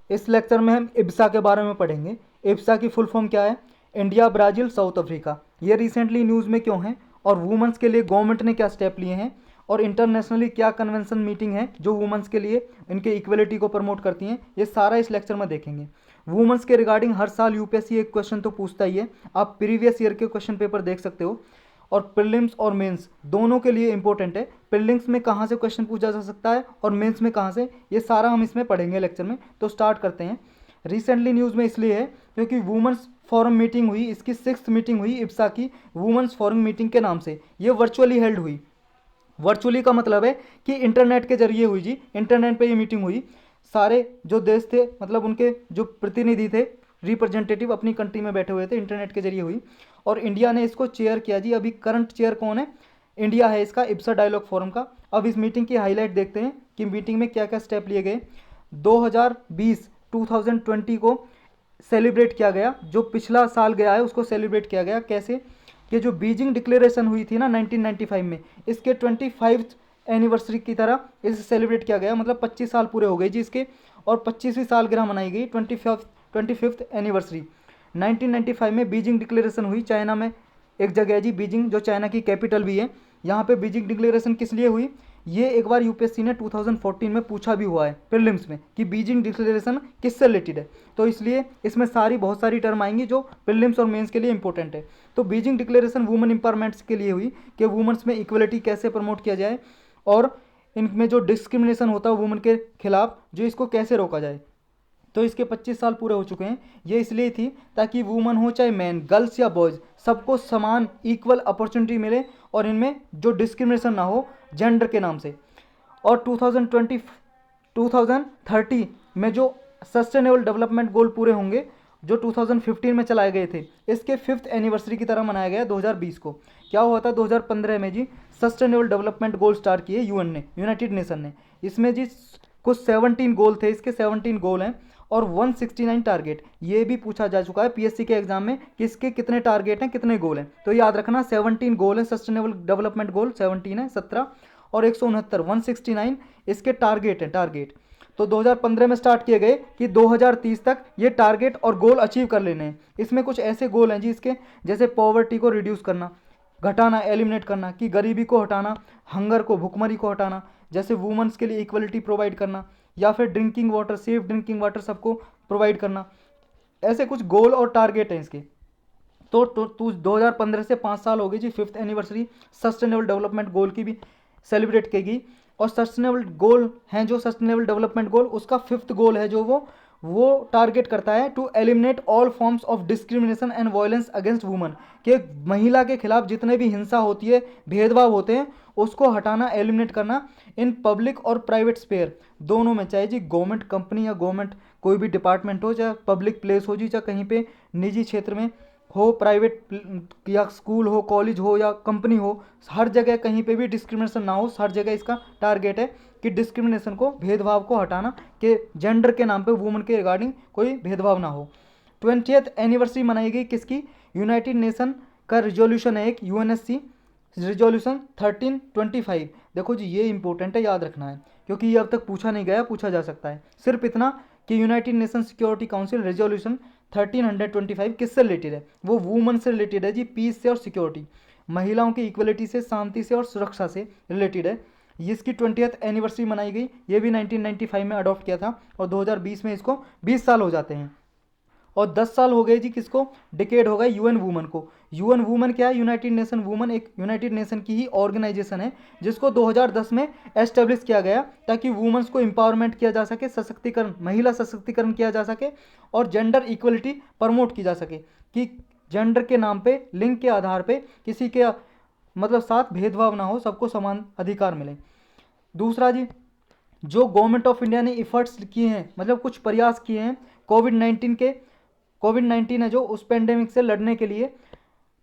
इस लेक्चर में हम इब्सा के बारे में पढ़ेंगे। इब्सा की फुल फॉर्म क्या है? India, Brazil, South Africa. ये रिसेंटली न्यूज़ में क्यों है और वुमेंस के लिए गवर्नमेंट ने क्या स्टेप लिए हैं और इंटरनेशनली क्या कन्वेंशन मीटिंग है जो वुमेंस के लिए इनके इक्वलिटी को प्रमोट करती हैं, ये सारा इस लेक्चर में देखेंगे। वुमेंस के रिगार्डिंग हर साल यूपीएससी एक क्वेश्चन तो पूछता ही है। आप प्रीवियस ईयर के क्वेश्चन पेपर देख सकते हो और प्रीलिम्स और मेंस दोनों के लिए इंपॉर्टेंट है। प्रीलिम्स में कहाँ से क्वेश्चन पूछा जा सकता है और मेंस में कहाँ से, ये सारा हम इसमें पढ़ेंगे लेक्चर में। तो स्टार्ट करते हैं। रिसेंटली न्यूज़ में इसलिए है क्योंकि वुमेंस फोरम मीटिंग हुई, इसकी 6th मीटिंग हुई इब्सा की, वुमेंस फोरम मीटिंग के नाम से। ये वर्चुअली हेल्ड हुई। वर्चुअली का मतलब है कि इंटरनेट के जरिए हुई जी, इंटरनेट पे ये मीटिंग हुई। सारे जो देश थे, मतलब उनके जो प्रतिनिधि थे, रिप्रेजेंटेटिव अपनी कंट्री में बैठे हुए थे, इंटरनेट के जरिए हुई और इंडिया ने इसको चेयर किया जी। अभी करंट चेयर कौन है? इंडिया है इसका, इब्सा डायलॉग फोरम का। अब इस मीटिंग की हाईलाइट देखते हैं कि मीटिंग में क्या क्या स्टेप लिए गए। 2020 को सेलिब्रेट किया गया, जो पिछला साल गया है उसको सेलिब्रेट किया गया। कैसे? कि जो बीजिंग डिक्लेरेशन हुई थी ना 1995 में, इसके 25th एनिवर्सरी की तरह इसे सेलिब्रेट किया गया। मतलब 25 साल पूरे हो गए जी इसके और 25वीं सालगिरह मनाई गई, 25th एनिवर्सरी। 1995 में बीजिंग डिक्लेरेशन हुई, चाइना में एक जगह है जी बीजिंग, जो चाइना की कैपिटल भी है। यहाँ पे बीजिंग डिक्लेरेशन किस लिए हुई? ये एक बार यूपीएससी ने 2014 में पूछा भी हुआ है प्रीलिम्स में कि बीजिंग डिक्लेरेशन किससे रिलेटेड है, तो इसलिए इसमें बहुत सारी टर्म आएंगी जो प्रीलिम्स और मेंस के लिए इंपॉर्टेंट है। तो बीजिंग डिक्लेरेशन वुमेन इंपावरमेंट्स के लिए हुई कि वुमेन्स में इक्वलिटी कैसे प्रमोट किया जाए और इनमें जो डिस्क्रिमिनेशन होता है वुमेन के खिलाफ, जो इसको कैसे रोका जाए। तो इसके 25 साल पूरे हो चुके हैं। ये इसलिए थी ताकि वुमन हो चाहे मैन, गर्ल्स या बॉयज़, सबको समान इक्वल अपॉर्चुनिटी मिले और इनमें जो डिस्क्रिमिनेशन ना हो जेंडर के नाम से। और 2030 में जो सस्टेनेबल डेवलपमेंट गोल पूरे होंगे, जो 2015 में चलाए गए थे, इसके 5th एनिवर्सरी की तरह मनाया गया 2020 को। क्या हुआ था 2015 में जी? सस्टेनेबल डेवलपमेंट गोल स्टार्ट किए यूएन ने, यूनाइटेड नेशन ने। इसमें जी कुछ 17 गोल थे, इसके 17 गोल हैं और 169 टारगेट। ये भी पूछा जा चुका है पीएससी के एग्जाम में कि इसके कितने टारगेट हैं, कितने गोल हैं। तो याद रखना 17 गोल है, सस्टेनेबल डेवलपमेंट गोल 17 है, 17 और 169 169 इसके टारगेट हैं, टारगेट। तो 2015 में स्टार्ट किए गए कि 2030 तक ये टारगेट और गोल अचीव कर लेने हैं। इसमें कुछ ऐसे गोल हैं जी इसके, जैसे पॉवर्टी को रिड्यूस करना, घटाना, एलिमिनेट करना, कि गरीबी को हटाना, हंगर को, भुखमरी को हटाना, जैसे वुमेन्स के लिए इक्वलिटी प्रोवाइड करना, या फिर drinking water, safe drinking water सबको प्रोवाइड करना। ऐसे कुछ गोल और टारगेट हैं इसके। तो 2015 से 5 साल हो गए जी, 5th anniversary sustainable development goal की भी सेलिब्रेट की गई। और सस्टेनेबल गोल हैं जो सस्टेनेबल डेवलपमेंट गोल, उसका 5th गोल है जो वो टारगेट करता है to eliminate all forms of discrimination and violence against woman, कि महिला के खिलाफ जितने भी हिंसा होती है, भेदभाव होते हैं, उसको हटाना, एलिमिनेट करना इन पब्लिक और प्राइवेट स्पेयर दोनों में, चाहे जी गवर्नमेंट कंपनी या गवर्नमेंट कोई भी डिपार्टमेंट हो, चाहे पब्लिक प्लेस हो जी, चाहे कहीं पे निजी क्षेत्र में हो, प्राइवेट या स्कूल हो, कॉलेज हो या कंपनी हो, हर जगह कहीं पे भी डिस्क्रिमिनेशन ना हो। हर जगह इसका टारगेट है कि डिस्क्रिमिनेशन को, भेदभाव को हटाना, कि जेंडर के नाम पे वुमेन के रिगार्डिंग कोई भेदभाव ना हो। 20th एनिवर्सरी मनाई गई किसकी? यूनाइटेड नेशन का रिजोल्यूशन है एक, यूएनएससी रिजोल्यूशन 1325। देखो जी ये इंपॉर्टेंट है, याद रखना है, क्योंकि ये अब तक पूछा नहीं गया, पूछा जा सकता है। सिर्फ इतना कि United nation security council resolution 1325 किससे रिलेटेड है? वो वुमन से रिलेटेड है जी, पीस से और सिक्योरिटी, महिलाओं की इक्वलिटी से, शांति से और सुरक्षा से रिलेटेड है। इसकी 20th एनिवर्सरी मनाई गई। ये भी 1995 में अडॉप्ट किया था और 2020 में इसको 20 साल हो जाते हैं। और 10 साल हो गए जी किसको? डिकेड हो गए यूएन वुमन को। यूएन वुमन क्या है? यूनाइटेड नेशन वुमन एक यूनाइटेड नेशन की ही ऑर्गेनाइजेशन है, जिसको 2010 में एस्टेब्लिश किया गया ताकि वुमेंस को एम्पावरमेंट किया जा सके, सशक्तिकरण, महिला सशक्तिकरण किया जा सके और जेंडर इक्वलिटी प्रमोट की जा सके, कि जेंडर के नाम पे, लिंग के आधार पे किसी के मतलब साथ भेदभाव ना हो, सबको समान अधिकार मिले। दूसरा जी, जो गवर्नमेंट ऑफ इंडिया ने इफर्ट्स किए हैं, मतलब कुछ प्रयास किए हैं कोविड-19 है जो, उस पेंडेमिक से लड़ने के लिए,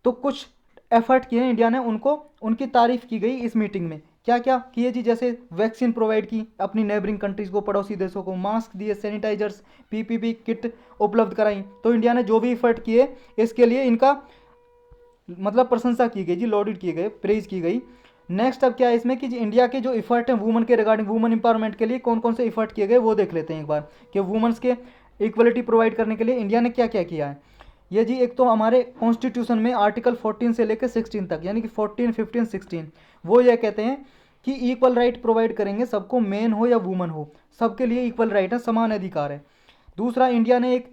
तो कुछ एफर्ट किए हैं इंडिया ने, उनको उनकी तारीफ की गई इस मीटिंग में। क्या क्या किए जी? जैसे वैक्सीन प्रोवाइड की अपनी नेबरिंग कंट्रीज़ को, पड़ोसी देशों को, मास्क दिए, सैनिटाइजर्स, पीपीपी किट उपलब्ध कराई। तो इंडिया ने जो भी इफर्ट किए इसके लिए इनका मतलब प्रशंसा की गई जी, लॉडिट किए गए, प्रेज की गई। नेक्स्ट अब क्या है इसमें कि इंडिया के जो इफर्ट हैं वुमन के रिगार्डिंग, वुमन इंपावरमेंट के लिए कौन कौन से इफर्ट किए गए वो देख लेते हैं एक बार, कि वुमेन्स के इक्वलिटी प्रोवाइड करने के लिए इंडिया ने क्या क्या किया है। ये जी एक तो हमारे कॉन्स्टिट्यूशन में आर्टिकल 14 से लेकर 16 तक, यानी कि 14, 15, 16, वो ये कहते हैं कि इक्वल राइट प्रोवाइड करेंगे सबको, मेन हो या वुमन हो, सबके लिए इक्वल राइट है, समान अधिकार है। दूसरा, इंडिया ने एक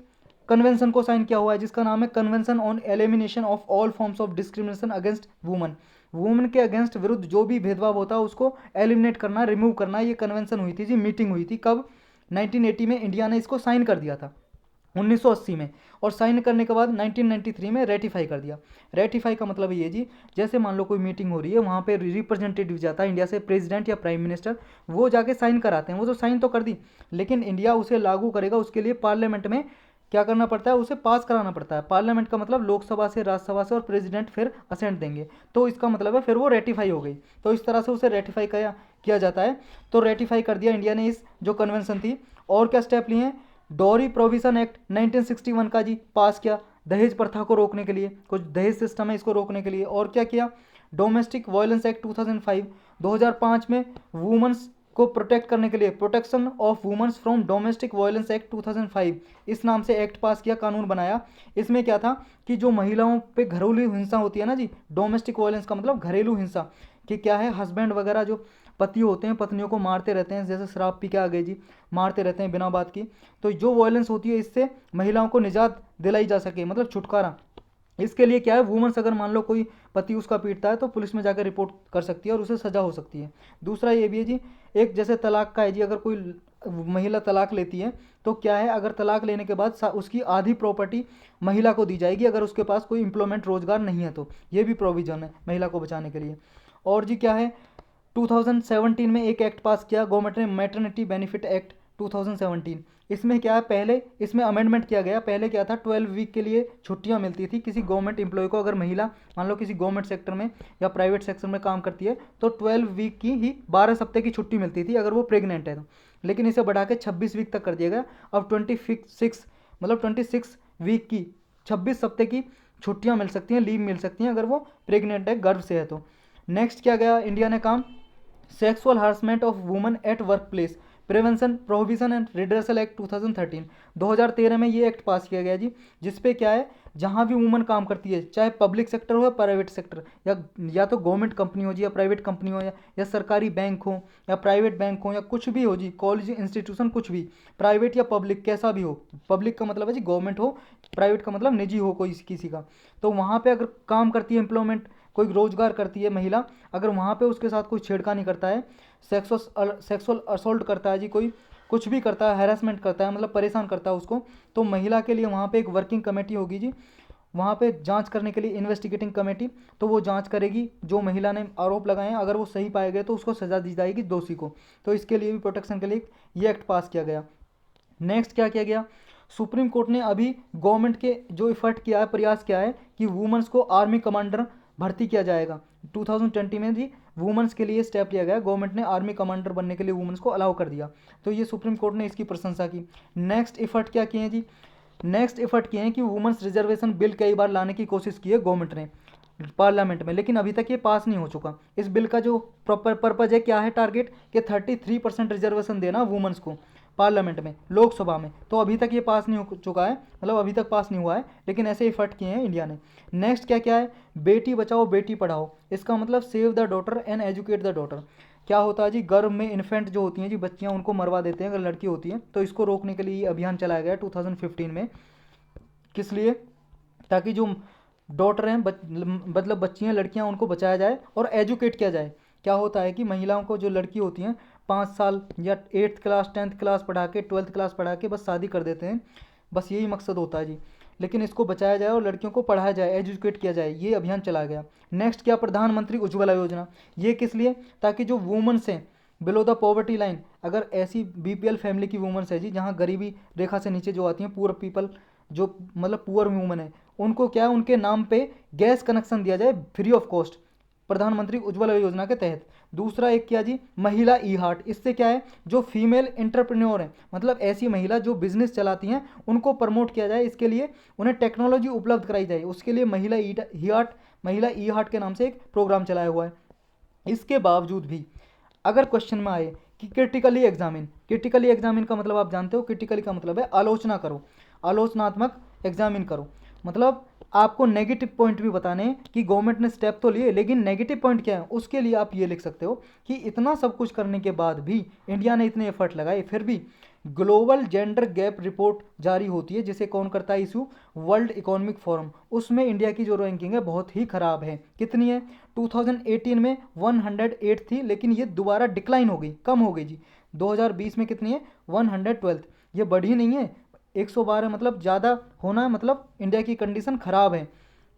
कन्वेंशन को साइन किया हुआ है जिसका नाम है convention on elimination of all forms of discrimination against woman. Women के अगेंस्ट विरुद्ध जो भी भेदभाव होता है उसको एलिमिनेट करना, रिमूव करना। ये कन्वेंशन हुई थी जी, मीटिंग हुई थी कब, 1980 में इंडिया ने इसको साइन कर दिया था 1980 में, और साइन करने के बाद 1993 में रेटिफाई कर दिया। रेटिफाई का मतलब ये जी, जैसे मान लो कोई मीटिंग हो रही है, वहाँ पे रिप्रेजेंटेटिव जाता है इंडिया से, प्रेसिडेंट या प्राइम मिनिस्टर, वो जाके साइन कराते हैं। वो तो साइन तो कर दी, लेकिन इंडिया उसे लागू करेगा, उसके लिए पार्लियामेंट में क्या करना पड़ता है, उसे पास कराना पड़ता है। पार्लियामेंट का मतलब लोकसभा से, राज्यसभा से, और प्रेसिडेंट फिर असेंट देंगे, तो इसका मतलब है फिर वो रेटिफाई हो गई। तो इस तरह से उसे रेटिफाई किया जाता है। तो रेटिफाई कर दिया इंडिया ने इस जो कन्वेंशन थी। और क्या स्टेप लिए हैं, डॉरी प्रोविजन एक्ट 1961 का जी पास किया, दहेज प्रथा को रोकने के लिए, कुछ दहेज सिस्टम है इसको रोकने के लिए। और क्या किया, डोमेस्टिक वायलेंस एक्ट 2005, 2005 में वुमेन्स को प्रोटेक्ट करने के लिए, protection of womens from domestic violence act 2005, इस नाम से एक्ट पास किया, कानून बनाया। इसमें क्या था कि जो महिलाओं पे घरेलू हिंसा होती है ना जी, डोमेस्टिक वायलेंस का मतलब घरेलू हिंसा, कि क्या है, हस्बैंड वगैरह जो पति होते हैं पत्नियों को मारते रहते हैं, जैसे शराब पी के आ गए जी, मारते रहते हैं बिना बात की। तो जो वायलेंस होती है इससे महिलाओं को निजात दिलाई जा सके, मतलब छुटकारा। इसके लिए क्या है, वुमेन्स अगर मान लो कोई पति उसका पीटता है तो पुलिस में जाकर रिपोर्ट कर सकती है और उसे सजा हो सकती है। दूसरा ये भी है जी, एक जैसे तलाक का है जी, अगर कोई महिला तलाक लेती है तो क्या है, अगर तलाक लेने के बाद उसकी आधी प्रॉपर्टी महिला को दी जाएगी अगर उसके पास कोई एम्प्लॉयमेंट रोजगार नहीं है तो। ये भी प्रोविजन है महिला को बचाने के लिए। और जी क्या है, 2017 में एक एक्ट पास किया गवर्नमेंट ने, मैटरनिटी बेनिफिट एक्ट 2017। इसमें क्या है, पहले इसमें अमेंडमेंट किया गया। पहले क्या था, 12 वीक के लिए छुट्टियां मिलती थी किसी गवर्नमेंट एम्प्लॉय को। अगर महिला मान लो किसी गवर्नमेंट सेक्टर में या प्राइवेट सेक्टर में काम करती है तो 12 वीक की ही 12 सप्ताह की छुट्टी मिलती थी अगर वो प्रेग्नेंट है तो। लेकिन इसे बढ़ा के 26 वीक तक कर दिया गया। अब 26 वीक की 26 सप्ताह की छुट्टियां मिल सकती हैं, लीव मिल सकती हैं अगर वो प्रेग्नेंट है, गर्भ से है तो। नेक्स्ट क्या गया इंडिया ने काम, sexual harassment of woman at work place, prevention prohibition and redressal act 2013। 2013 में ये एक्ट पास किया गया जी, जिसपे क्या है, जहाँ भी वुमन काम करती है, चाहे पब्लिक सेक्टर हो या प्राइवेट सेक्टर, या तो गवर्नमेंट कंपनी हो जी, या प्राइवेट कंपनी हो, या सरकारी बैंक हो, या प्राइवेट बैंक हो, या कुछ भी हो जी, कॉलेज इंस्टीट्यूशन कुछ भी, प्राइवेट या पब्लिक कैसा भी हो। पब्लिक का मतलब है जी गवर्नमेंट हो, प्राइवेट का मतलब निजी हो कोई किसी का। तो वहाँ पे अगर काम करती है, एम्प्लॉयमेंट कोई रोजगार करती है महिला, अगर वहाँ पे उसके साथ कोई छेड़खानी करता है, सेक्सुअल असोल्ट करता है जी, कोई कुछ भी करता है, हैरेसमेंट करता है, मतलब परेशान करता है उसको, तो महिला के लिए वहाँ पे एक वर्किंग कमेटी होगी जी, वहाँ पे जांच करने के लिए इन्वेस्टिगेटिंग कमेटी, तो वो जांच करेगी जो महिला ने आरोप लगाए हैं, अगर वो सही पाए गए तो उसको सजा दी जाएगी दोषी को। तो इसके लिए भी प्रोटेक्शन के लिए ये एक्ट पास किया गया। नेक्स्ट क्या किया गया, सुप्रीम कोर्ट ने अभी गवर्नमेंट के जो इफर्ट किया है, प्रयास किया है कि वुमेन्स को आर्मी कमांडर भर्ती किया जाएगा 2020 में जी, वुमेन्स के लिए स्टेप लिया गया, गवर्नमेंट ने आर्मी कमांडर बनने के लिए वुमेन्स को अलाउ कर दिया। तो ये सुप्रीम कोर्ट ने इसकी प्रशंसा की। नेक्स्ट इफर्ट क्या किए हैं जी, नेक्स्ट इफर्ट किए हैं कि वुमेन्स रिजर्वेशन बिल कई बार लाने की कोशिश की है गवर्नमेंट ने पार्लियामेंट में, लेकिन अभी तक ये पास नहीं हो चुका। इस बिल का जो प्रॉपर पर्पज है, क्या है टारगेट, कि 33% रिजर्वेशन देना वुमेन्स को पार्लियामेंट में, लोकसभा में। तो अभी तक ये पास नहीं हो चुका है, मतलब अभी तक पास नहीं हुआ है, लेकिन ऐसे इफर्ट किए हैं इंडिया ने। नेक्स्ट क्या क्या है, बेटी बचाओ बेटी पढ़ाओ, इसका मतलब save the daughter and educate the daughter. क्या होता है जी, गर्भ में इन्फेंट जो होती हैं जी, बच्चियाँ, उनको मरवा देते हैं अगर लड़की होती है, तो इसको रोकने के लिए ये अभियान चलाया गया 2015 में। किस लिए, ताकि जो डॉटर हैं, मतलब बच्चियाँ, लड़कियाँ, उनको बचाया जाए और एजुकेट किया जाए। क्या होता है कि महिलाओं को, जो लड़की होती हैं, 5 साल या 8th क्लास 10th क्लास पढ़ा के, 12th क्लास पढ़ा के बस शादी कर देते हैं, बस यही मकसद होता है जी। लेकिन इसको बचाया जाए और लड़कियों को पढ़ाया जाए, एजुकेट किया जाए, ये अभियान चलाया गया। नेक्स्ट क्या, प्रधानमंत्री उज्ज्वला योजना, ये किस लिए, ताकि जो वुमेन्स हैं बिलो द पॉवर्टी लाइन, अगर ऐसी बीपीएल फैमिली की वुमेन्स है जी, जहाँ गरीबी रेखा से नीचे जो आती हैं, पुअर पीपल, जो मतलब पुअर वुमेन है, उनको क्या है, उनके नाम पे गैस कनेक्शन दिया जाए फ्री ऑफ कॉस्ट, प्रधानमंत्री उज्ज्वला योजना के तहत। दूसरा एक क्या जी, महिला ई हार्ट, इससे क्या है, जो फीमेल एंटरप्रेन्योर हैं, मतलब ऐसी महिला जो बिजनेस चलाती हैं, उनको प्रमोट किया जाए, इसके लिए उन्हें टेक्नोलॉजी उपलब्ध कराई जाए, उसके लिए महिला ई हार्ट के नाम से एक प्रोग्राम चलाया हुआ है। इसके बावजूद भी अगर क्वेश्चन में आए कि क्रिटिकली एग्जामिन का मतलब आप जानते हो, क्रिटिकली का मतलब है आलोचना करो, आलोचनात्मक एग्जामिन करो, मतलब आपको नेगेटिव पॉइंट भी बताने हैं कि गवर्नमेंट ने स्टेप तो लिए लेकिन नेगेटिव पॉइंट क्या है, उसके लिए आप ये लिख सकते हो कि इतना सब कुछ करने के बाद भी इंडिया ने इतने एफर्ट लगाए फिर भी ग्लोबल जेंडर गैप रिपोर्ट जारी होती है, जिसे कौन करता है इशू, वर्ल्ड इकोनॉमिक फोरम, उसमें इंडिया की जो रैंकिंग है बहुत ही खराब है। कितनी है, 2018 में 108 थी, लेकिन ये दोबारा डिक्लाइन हो गई, कम हो गई जी। 2020 में कितनी है, 112। ये बढ़ी नहीं है, 112 मतलब ज़्यादा होना है, मतलब इंडिया की कंडीशन ख़राब है।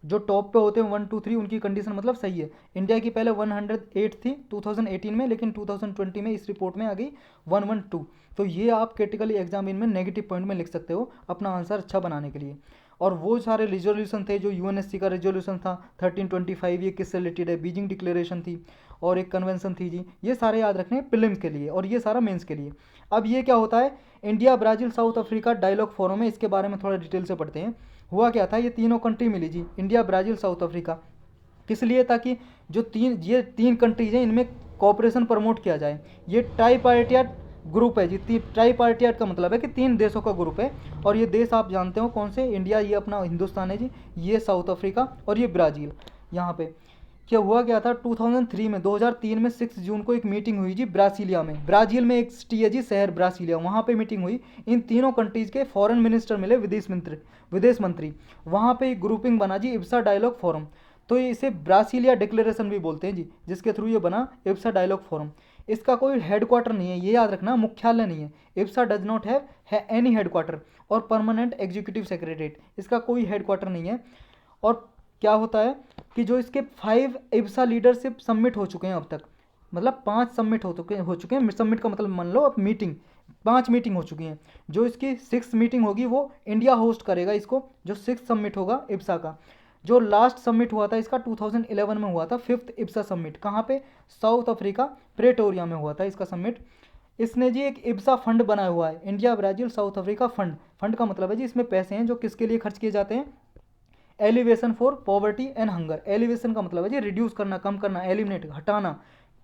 जो टॉप पे होते हैं 1 2 3 उनकी कंडीशन मतलब सही है। इंडिया की पहले 108 थी 2018 में, लेकिन 2020 में इस रिपोर्ट में आ गई 112। तो ये आप क्रिटिकली एग्जामिन में नेगेटिव पॉइंट में लिख सकते हो अपना आंसर अच्छा बनाने के लिए। और वो सारे रिजोल्यूशन थे जो यूएनएससी का रिजोल्यूशन था 1325, ये किससे रिलेटेड है, बीजिंग डिक्लेरेशन थी और एक कन्वेंशन थी जी, ये सारे याद रखने हैं प्रीलिम्स के लिए और ये सारा मेंस के लिए। अब ये क्या होता है, India Brazil South Africa dialogue forum है, इसके बारे में थोड़ा डिटेल से पढ़ते हैं। हुआ क्या था, ये तीनों कंट्री मिली जी, इंडिया ब्राज़ील साउथ अफ्रीका, किस लिए, ताकि जो ये तीन कंट्रीज हैं इनमें कॉपरेशन प्रमोट किया जाए। ये ट्राईपार्टियट ग्रुप है जी, ट्राईपार्टियट का मतलब है कि तीन देशों का ग्रुप है, और ये देश आप जानते हो कौन से, इंडिया, ये अपना हिंदुस्तान है जी, ये साउथ अफ्रीका और ये ब्राज़ील। यहाँ पे क्या हुआ क्या था, 2003 में 2003 में 6 जून को एक मीटिंग हुई जी ब्रासीलिया में, ब्राज़ील में एक सिटी है जी शहर ब्रासीलिया, वहाँ पे मीटिंग हुई। इन तीनों कंट्रीज़ के फॉरेन मिनिस्टर मिले, विदेश मंत्री, वहाँ पे एक ग्रुपिंग बना जी इब्सा डायलॉग फोरम। तो ये इसे ब्रासीलिया डिक्लेरेशन भी बोलते हैं जी, जिसके थ्रू ये बना इब्सा डायलॉग फोरम। इसका कोई हेडक्वार्टर नहीं है, ये याद रखना, मुख्यालय नहीं है। IBSA does not have any headquarter और परमानेंट एग्जीक्यूटिव सेक्रेटरीट, इसका कोई हेडक्वार्टर नहीं है। और क्या होता है कि जो इसके 5 इब्सा लीडरशिप सबमिट हो चुके हैं अब तक, मतलब 5 सबमिट हो चुके हैं, सबमिट का मतलब मान लो अब मीटिंग, 5 मीटिंग हो चुकी हैं। जो इसकी 6 मीटिंग होगी वो इंडिया होस्ट करेगा इसको, जो 6 सबमिट होगा इब्सा का। जो लास्ट सबमिट हुआ था इसका 2011 में हुआ था, 5th इब्सा सबमिट, कहाँ पे, साउथ अफ्रीका प्रेटोरिया में हुआ था इसका सबमिट। इसने जी एक इब्सा फंड बनाया हुआ है, India Brazil South Africa fund. Fund का मतलब है जी इसमें पैसे हैं जो किसके लिए खर्च किए जाते हैं, elevation for poverty and hunger. Elevation का मतलब है जी रिड्यूस करना, कम करना, एलिमिनेट हटाना,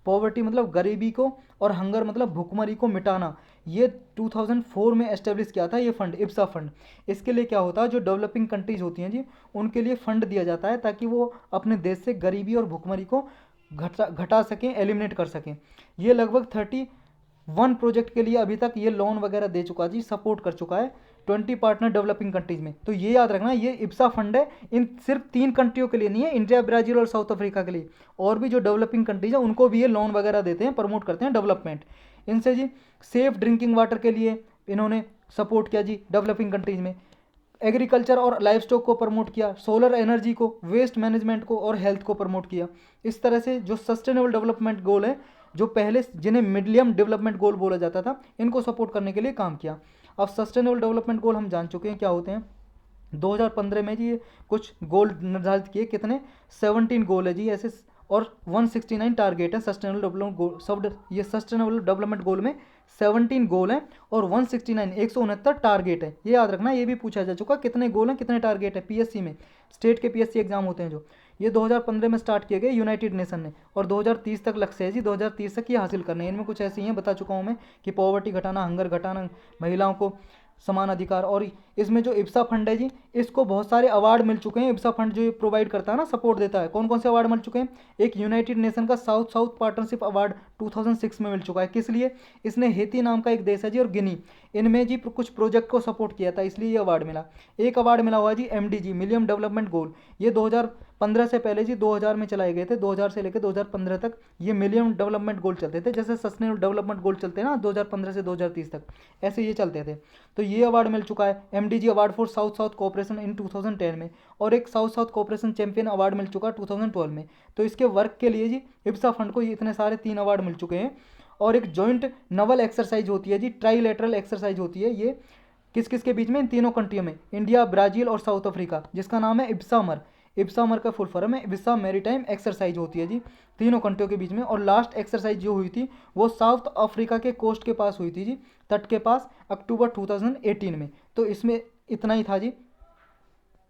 पॉवर्टी मतलब गरीबी को, और हंगर मतलब भुखमरी को मिटाना। ये 2004 में एस्टेब्लिश किया था ये फंड, इब्सा फंड। इसके लिए क्या होता है, जो डेवलपिंग कंट्रीज होती हैं जी उनके लिए फंड दिया जाता है ताकि वो अपने देश से गरीबी और भुखमरी को घटा सकें, एलिमिनेट कर सकें। ये लगभग 31 प्रोजेक्ट के लिए अभी तक ये लोन वगैरह दे चुका जी, सपोर्ट कर चुका है 20 पार्टनर डेवलपिंग कंट्रीज में। तो ये याद रखना, ये इब्सा फंड है, इन सिर्फ 3 कंट्रियों के लिए नहीं है, इंडिया ब्राज़ील और साउथ अफ्रीका के लिए, और भी जो डेवलपिंग कंट्रीज है उनको भी ये लोन वगैरह देते हैं, प्रमोट करते हैं डेवलपमेंट। इनसे जी सेफ ड्रिंकिंग वाटर के लिए इन्होंने सपोर्ट किया जी डेवलपिंग कंट्रीज में, एग्रीकल्चर और लाइफ स्टॉक को प्रमोट किया, सोलर एनर्जी को, वेस्ट मैनेजमेंट को और हेल्थ को प्रमोट किया। इस तरह से जो सस्टेनेबल डेवलपमेंट गोल है, जो पहले जिन्हें मिलेनियम डेवलपमेंट गोल बोला जाता था, इनको सपोर्ट करने के लिए काम किया। अब सस्टेनेबल डेवलपमेंट गोल हम जान चुके हैं क्या होते हैं। 2015 में जी ये कुछ गोल निर्धारित किए, कितने, 17 गोल है जी ऐसे, और 169 टारगेट है सस्टेनेबल डेवलपमेंट गोल। सब ये सस्टेनेबल डेवलपमेंट गोल में 17 गोल हैं और 169 169 टारगेट है, ये याद रखना। ये भी पूछा जा चुका कितने गोल हैं कितने टारगेट है, पीएससी में, स्टेट के पीएससी एग्जाम होते हैं जो, ये 2015 में स्टार्ट किए गए यूनाइटेड नेशन ने, और 2030 तक लक्ष्य है जी, 2030 तक ये हासिल करने हैं। इनमें कुछ ऐसी हैं, बता चुका हूँ मैं, कि पॉवर्टी घटाना, हंगर घटाना, महिलाओं को समान अधिकार। और इसमें जो इब्सा फंड है जी, इसको बहुत सारे अवार्ड मिल चुके हैं। इब्सा फंड जो ये प्रोवाइड करता है ना, सपोर्ट देता है, कौन कौन से अवार्ड मिल चुके हैं, एक यूनाइटेड नेशन का साउथ साउथ पार्टनरशिप अवार्ड 2006 में मिल चुका है। किस लिए, इसने हेती नाम का एक देश है जी और गिनी, इनमें जी कुछ प्रोजेक्ट को सपोर्ट किया था, इसलिए ये अवार्ड मिला। एक अवार्ड मिला हुआ जी MDG, मिलियम डेवलपमेंट गोल, ये 2015 से पहले जी 2000 में चलाए गए थे, 2000 से लेकर 2015 तक ये मिलियम डेवलपमेंट गोल चलते थे, जैसे सस्टेनेबल डेवलपमेंट गोल चलते हैं ना 2015 से 2030 तक, ऐसे ये चलते थे। तो ये अवार्ड मिल चुका है, MDG award for south south cooperation in 2010 में, और एक south south cooperation champion award मिल चुका है 2012 में। तो इसके वर्क के लिए जी इब्सा फंड को ये इतने सारे 3 अवार्ड मिल चुके हैं। और एक जॉइंट नवल एक्सरसाइज होती है जी, ट्राईलेटरल एक्सरसाइज होती है, ये किस किस के बीच में, इन तीनों कंट्रियों में, इंडिया, ब्राज़ील और साउथ अफ्रीका, जिसका नाम है इब्सामर। इब्सामर का फुल फॉर्म है इब्सा मैरीटाइम एक्सरसाइज होती है जी, तीनों कंट्रियों के बीच में। और लास्ट एक्सरसाइज जो हुई थी वो साउथ अफ्रीका के कोस्ट के पास हुई थी जी, तट के पास, अक्टूबर 2018 में। तो इसमें इतना ही था जी।